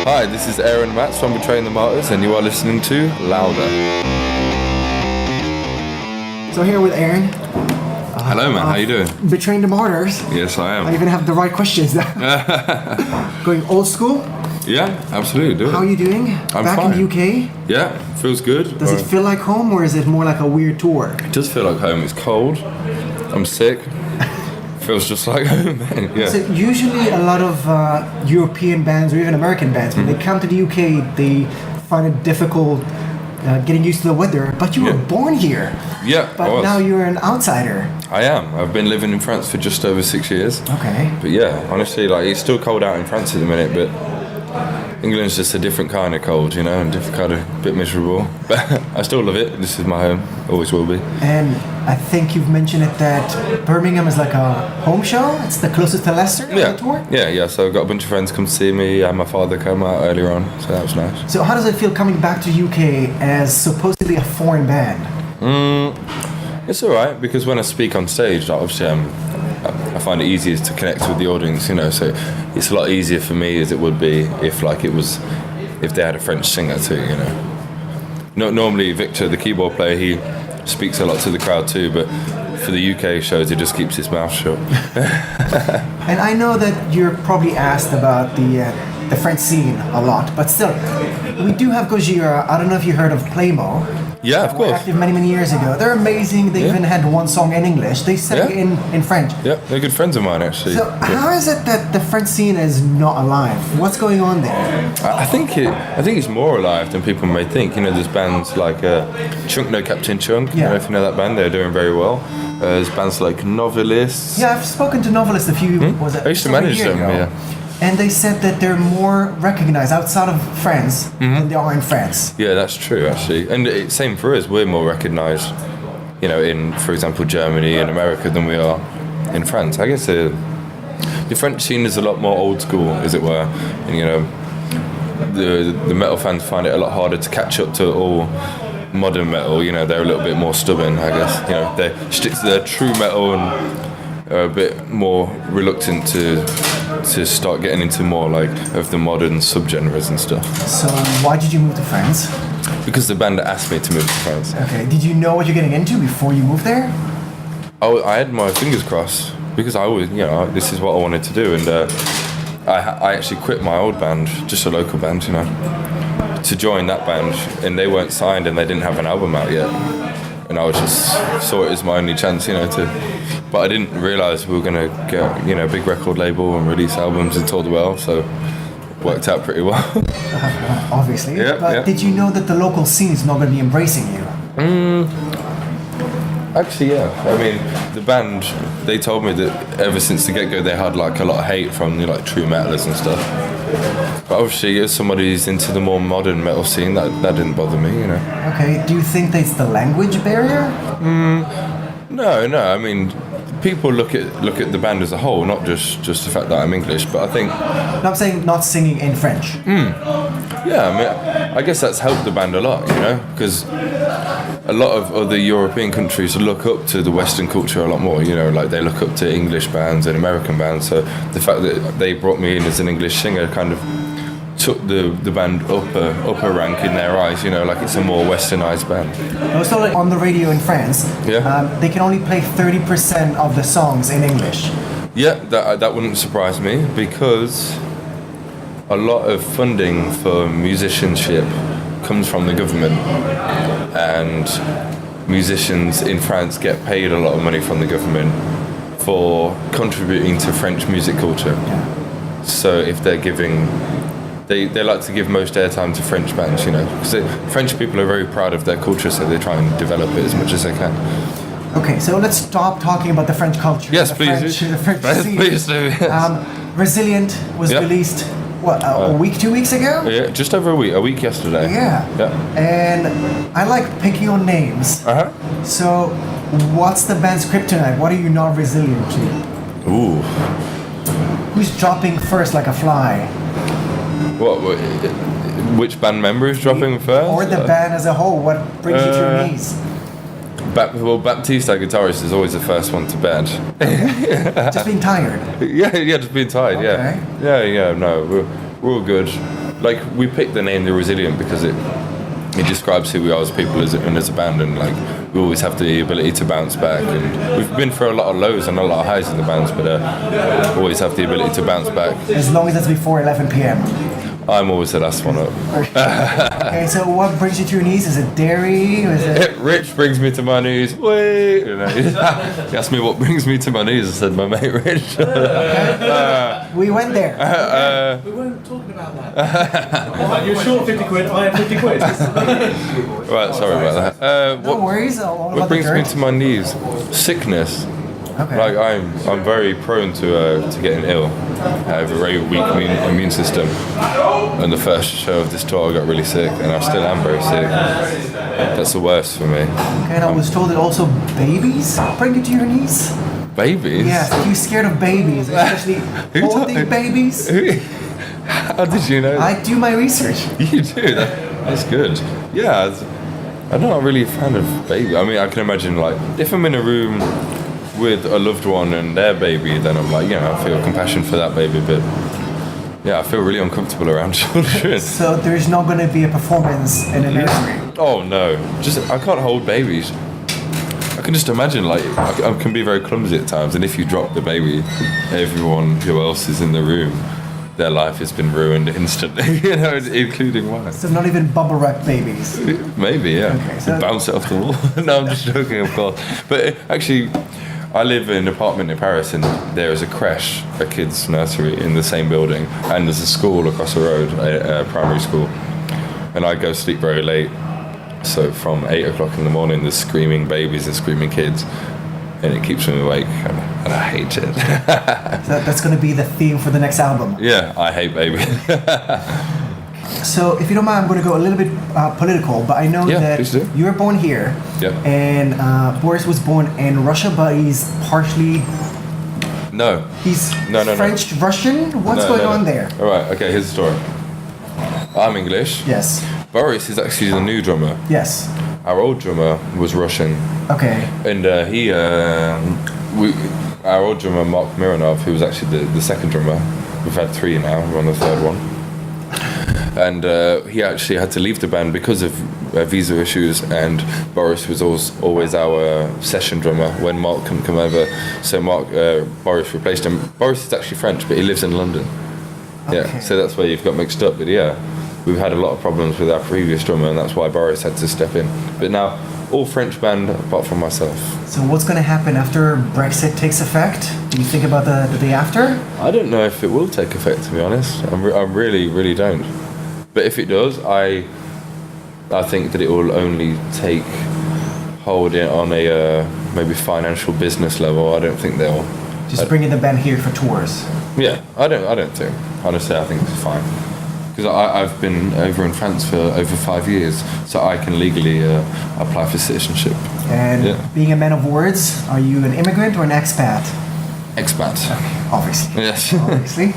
Hi, this is Aaron Matz from Betraying the Martyrs, and you are listening to Louder. So here with Aaron. Hello, man. How you doing? Betraying the Martyrs. Yes, I am. I even have the right questions now. Going old school. Yeah, absolutely. Do it. How are you doing? I'm Back fine. in the UK? Yeah, feels good. Does it feel like home, or is it more like a weird tour? It does feel like home. It's cold. I'm sick. Feels just like home, man. Yeah. So usually a lot of European bands or even American bands, when they come to the UK, they find it difficult getting used to the weather. But you were born here. Yeah, I But was. now you're an outsider. I am. I've been living in France for just over 6 years. Okay. But yeah, honestly, like it's still cold out in France at the minute, but England's just a different kind of cold, you know, and different kind of bit miserable. But I still love it. This is my home. Always will be. And I think you've mentioned it that Birmingham is like a home show. It's the closest to Leicester on the tour. Yeah. So I've got a bunch of friends come to see me. I had my father come out earlier on, so that was nice. So how does it feel coming back to UK as supposedly a foreign band? It's alright, because when I speak on stage, like, obviously I find it easier to connect with the audience, you know, so it's a lot easier for me as it would be if they had a French singer too, you know. Normally Victor, the keyboard player, he speaks a lot to the crowd too, but for the UK shows he just keeps his mouth shut. And I know that you're probably asked about the French scene a lot, but still, we do have Gojira. I don't know if you heard of Playmo. Yeah, of They were course. active many years ago. They're amazing. They even had one song in English. They sang in French. Yeah, they're good friends of mine actually. So how is it that the French scene is not alive? What's going on there? I think it's more alive than people may think. You know, there's bands like Chunk No Captain Chunk. Yeah. You know, if you know that band, they're doing very well. There's bands like Novelists. Yeah, I've spoken to novelists a few. Was it? I used to over a manage year them. ago. Yeah. And they said that they're more recognized outside of France than they are in France. Yeah, that's true actually, and same for us. We're more recognised, you know, in, for example, Germany and America than we are in France. I guess the French scene is a lot more old school, as it were, and you know, the metal fans find it a lot harder to catch up to all modern metal. You know, they're a little bit more stubborn, I guess. You know, they stick to their true metal and are a bit more reluctant to start getting into more like of the modern subgenres and stuff. So why did you move to France? Because the band asked me to move to France. Okay, did you know what you're getting into before you moved there? I had my fingers crossed because I always, you know, this is what I wanted to do, and I actually quit my old band, just a local band, you know, to join that band, and they weren't signed and they didn't have an album out yet, and I was just saw it as my only chance, you know, but I didn't realise we were going to get, you know, a big record label and release albums and tour the world, so it worked out pretty well. Obviously. Yeah, but yeah. did you know that the local scene is not going to be embracing you? Actually, yeah. I mean, the band, they told me that ever since the get-go they had like a lot of hate from the like true metalers and stuff. But obviously, as somebody who's into the more modern metal scene, that didn't bother me, you know. Okay, do you think that it's the language barrier? No. I mean, people look at the band as a whole, not just the fact that I'm English. But I think, No, I'm saying not singing in French. yeah, I mean, I guess that's helped the band a lot, you know, because a lot of other European countries look up to the Western culture a lot more, you know, like they look up to English bands and American bands. So the fact that they brought me in as an English singer kind of took the band up a rank in their eyes, you know, like it's a more westernized band. Also, like, on the radio in France, they can only play 30% of the songs in English. Yeah, that wouldn't surprise me, because a lot of funding for musicianship comes from the government, and musicians in France get paid a lot of money from the government for contributing to French music culture. So if they're giving, they like to give most airtime to French bands, you know, because French people are very proud of their culture, so they try and develop it as much as they can. Okay, so let's stop talking about the French culture. Yes, the please. French scene. Please do. Yes. Resilient was released, a week, 2 weeks ago? Yeah, just over a week yesterday. Yeah. And I like picking on names. So, what's the band's kryptonite? What are you not resilient to? Ooh. Who's dropping first like a fly? What which band member is dropping first? Or the band as a whole? What brings you to your knees? Baptiste, our guitarist, is always the first one to bed. Just being tired. Yeah, just being tired. Okay. Yeah. No, we're all good. like we picked the name The Resilient because it describes who we are as people as a band, and like we always have the ability to bounce back, and we've been through a lot of lows and a lot of highs in the bands, but always have the ability to bounce back. As long as it's before 11 p.m. I'm always the last one up. Okay, so what brings you to your knees? Is it dairy? Is it... Rich brings me to my knees. Wait, you know, he asked me what brings me to my knees. I said my mate Rich. We went there. We weren't talking about that. You're short 50 quid, I have 50 quid. Right, sorry about that. No worries. What brings me to my knees? Sickness. Okay. Like I'm very prone to getting ill. I have a very weak immune system. And the first show of this tour, I got really sick, and I still am very sick. That's the worst for me. Okay, and I was told that also babies bring you to your knees. Babies? Yeah, are you scared of babies, especially holding babies? How did you know that? I do my research. You do? That's good. Yeah, I'm not really a fan of baby. I mean, I can imagine, like, if I'm in a room with a loved one and their baby, then I'm like, I feel compassion for that baby, but yeah, I feel really uncomfortable around children. So there's not going to be a performance in a nursery? Oh no, I can't hold babies. I can just imagine, like, I can be very clumsy at times, and if you drop the baby, everyone who else is in the room, their life has been ruined instantly, including mine. So not even bubble wrap babies? Maybe, yeah. Okay, so bounce it off the wall. No, I'm just joking, of course. But actually, I live in an apartment in Paris, and there is a creche, a kids' nursery in the same building, and there's a school across the road, a primary school. And I go sleep very late, so from 8 o'clock in the morning, there's screaming babies and screaming kids, and it keeps me awake, and I hate it. So that's going to be the theme for the next album. Yeah, I hate babies. So, if you don't mind, I'm going to go a little bit political, but I know that please do. you were born here, and Boris was born in Russia, but he's partially... No. He's No. French-Russian? What's going on there? All right, okay, here's the story. I'm English. Yes. Boris is actually the new drummer. Yes. Our old drummer was Russian. Okay. And our old drummer, Mark Mironov, who was actually the second drummer, we've had 3 now, we're on the 3rd one. And he actually had to leave the band because of visa issues, and Boris was always our session drummer when Mark couldn't come over. So Boris replaced him. Boris is actually French, but he lives in London. Okay. Yeah, so that's where you've got mixed up. But yeah, we've had a lot of problems with our previous drummer, and that's why Boris had to step in. But now, all French band apart from myself. So what's going to happen after Brexit takes effect? Do you think about the day after? I don't know if it will take effect, to be honest. I really, really don't. But if it does, I think that it will only take hold on a maybe financial business level. I don't think they'll Just bringing the band here for tours. Yeah, I don't think. Honestly, I think it's fine. Because I've been over in France for over 5 years, so I can legally apply for citizenship. And being a man of words, are you an immigrant or an expat? Expat. Obviously. Yes. Obviously.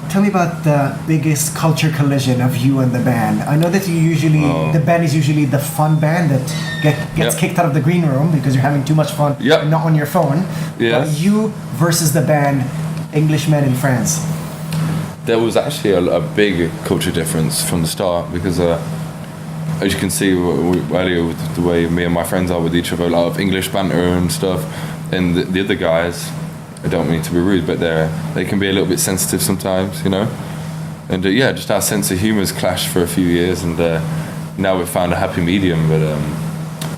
Tell me about the biggest culture collision of you and the band. I know that you usually, the band is usually the fun band that gets kicked out of the green room because you're having too much fun and not on your phone. Yes. But you versus the band, Englishmen in France. There was actually a big culture difference from the start because, as you can see earlier with the way me and my friends are with each other, a lot of English banter and stuff, and the other guys, I don't mean to be rude, but they can be a little bit sensitive sometimes, and just our sense of humour's clashed for a few years, and now we've found a happy medium, but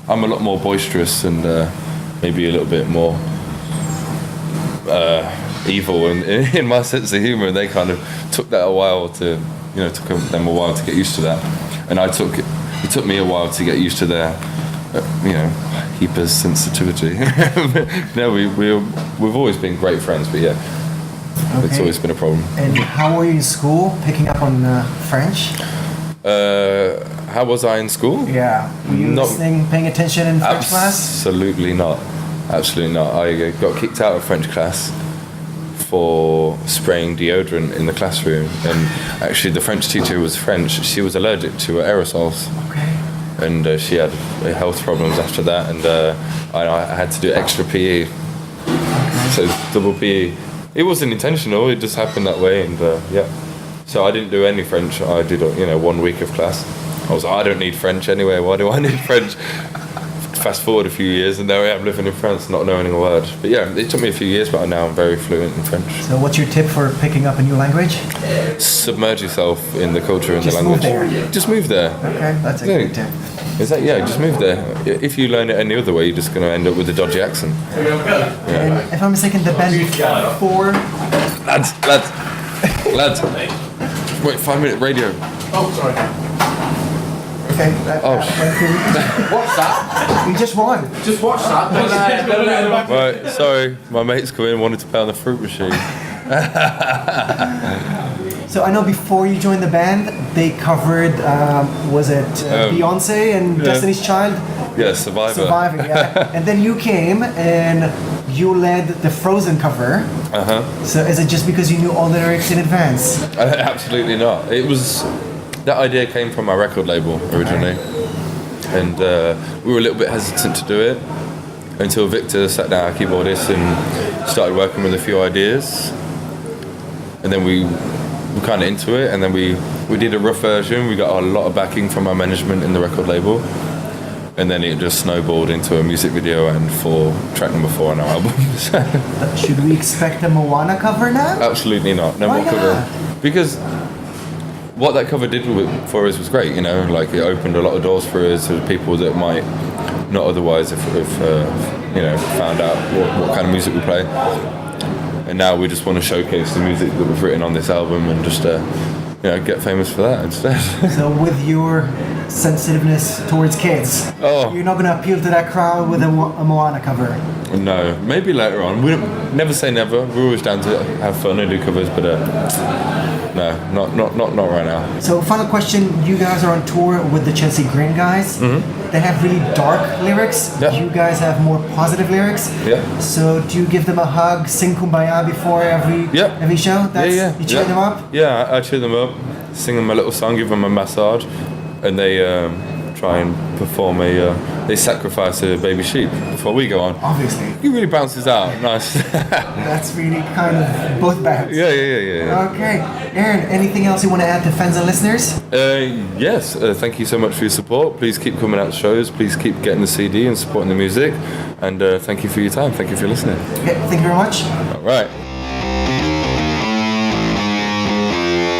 I'm a lot more boisterous and maybe a little bit more evil in my sense of humour, and they kind of took that a while to, took them a while to get used to that, and it took me a while to get used to their, hypersensitivity. No, we've always been great friends, but it's always been a problem. And how were you in school, picking up on French? How was I in school? Yeah, were you listening, paying attention in French class? Absolutely not. Absolutely not. I got kicked out of French class for spraying deodorant in the classroom, and actually the French teacher was French. She was allergic to aerosols. Okay. And she had health problems after that, and I had to do extra PE. So double PE. It wasn't intentional, it just happened that way, and So I didn't do any French. I did 1 week of class. I was like, I don't need French anyway. Why do I need French? Fast forward a few years, and there I am living in France, not knowing a word. But yeah, it took me a few years, but now I'm very fluent in French. So what's your tip for picking up a new language? Submerge yourself in the culture and the language. Just move there. Okay, that's a good tip. Just move there. If you learn it any other way, you're just going to end up with a dodgy accent. Yeah. And if I'm mistaken, the band before... Lads. Wait, 5-minute radio. Oh, sorry. Okay. What's that? You just won. Just watch that. Right, sorry, my mate's come in and wanted to play on the fruit machine. So I know before you joined the band, they covered, was it Beyonce and Destiny's Child? Yeah, Survivor. Yeah. And then you came and you led the Frozen cover. So is it just because you knew all the lyrics in advance? Absolutely not. That idea came from my record label originally, and we were a little bit hesitant to do it until Victor sat down, our keyboardist, and started working with a few ideas, and then we were kind of into it, and then we did a rough version. We got a lot of backing from our management in the record label, and then it just snowballed into a music video and track number 4 on our album. Should we expect a Moana cover now? Absolutely not. No more cover. Because what that cover did for us was great, like it opened a lot of doors for us to people that might not otherwise have found out what kind of music we play. And now we just want to showcase the music that we've written on this album and just get famous for that instead. So with your sensitiveness towards kids, you're not going to appeal to that crowd with a Moana cover? No, maybe later on. We don't, never say never. We're always down to have fun and do covers, but no, not right now. So final question, you guys are on tour with the Chelsea Grin guys. Mm-hmm. They have really dark lyrics. Yep. You guys have more positive lyrics. Yeah. So do you give them a hug, sing Kumbaya before every show? Yeah. You cheer them up? Yeah, I cheer them up, sing them a little song, give them a massage, and they try and perform they sacrifice a baby sheep before we go on. Obviously. He really bounces out. Nice. That's really kind of both bands. Yeah. Okay. Aaron, anything else you want to add to fans and listeners? Yes. Thank you so much for your support. Please keep coming out to shows. Please keep getting the CD and supporting the music. And thank you for your time. Thank you for listening. Okay, thank you very much. All right.